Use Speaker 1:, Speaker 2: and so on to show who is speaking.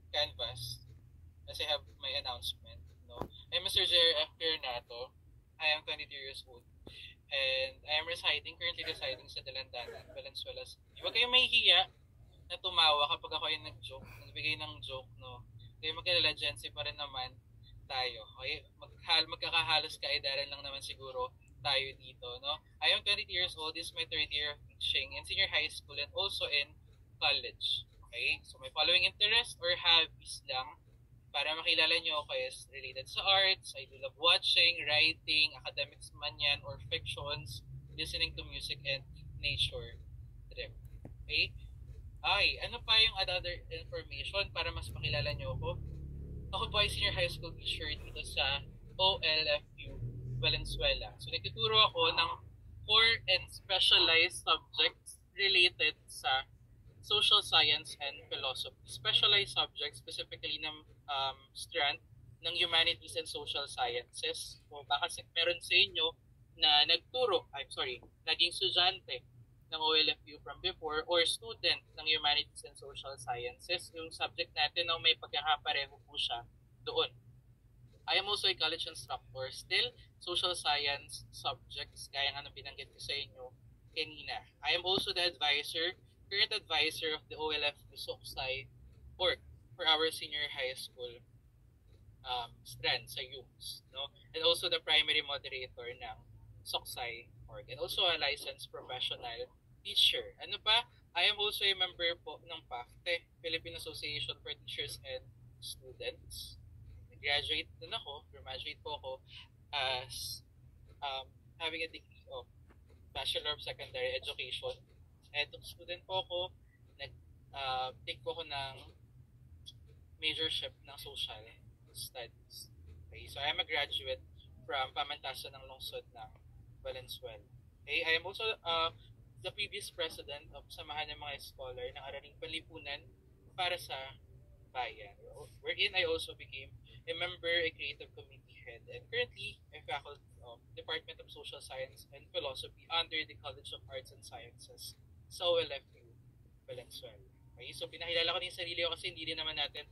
Speaker 1: canvas as I have my announcement. No, I'm Mr. J.R.F. Pernato. I am 22 years old and I am currently residing sa Dalandanan, Valenzuela City. Huwag kayong mahihiya na tumawa kapag ako ay nag-joke, nagbigay ng joke, no? Kaya magkalala, Gen Z pa rin naman tayo. Okay? Magkakahalos kaedaran lang naman siguro tayo dito, no? I am 22 years old. This is my third year of teaching in senior high school and also in college. Okay? So, my following interest or hobbies lang para makilala nyo ako is related sa arts. I do love watching, writing, academics man yan, or fictions, listening to music, and nature trip. Okay? Ay, ano pa yung other information para mas makilala nyo ako? Ako po ay senior high school teacher dito sa OLFU Valenzuela. So, nagtuturo ako ng core and specialized subjects related sa social science and philosophy. Specialized subjects, specifically ng strand ng humanities and social sciences. So, baka meron sa inyo na naging estudyante ng OLFU from before or student ng humanities and social sciences, yung subject natin na may pagkakapareho po siya doon. I am also a college instructor, still social science subjects, gaya nga ng binanggit ko sa inyo kanina. I am also the current advisor of the OLFU Soksay org for our senior high school strand sa youths, no? And also the primary moderator ng Soksay org and also a licensed professional teacher. Ano pa? I am also a member po ng PAFTE, Philippine Association for Teachers and Students. Graduate po ako as having a degree of Bachelor of Secondary Education. Eduk student po ako, nag-take po ako ng majorship ng Social Studies. Okay, so I am a graduate from Pamantasan ng Lungsod ng Valenzuela. Okay, I am also the previous president of Samahan ng mga Scholar ng Araling Panlipunan para sa Bayan, wherein I also became a member, a creative committee head, and currently a faculty of Department of Social Science and Philosophy under the College of Arts and Sciences sa OLFU Valenzuela. Okay, so pinakilala ko din sarili ko kasi hindi din naman natin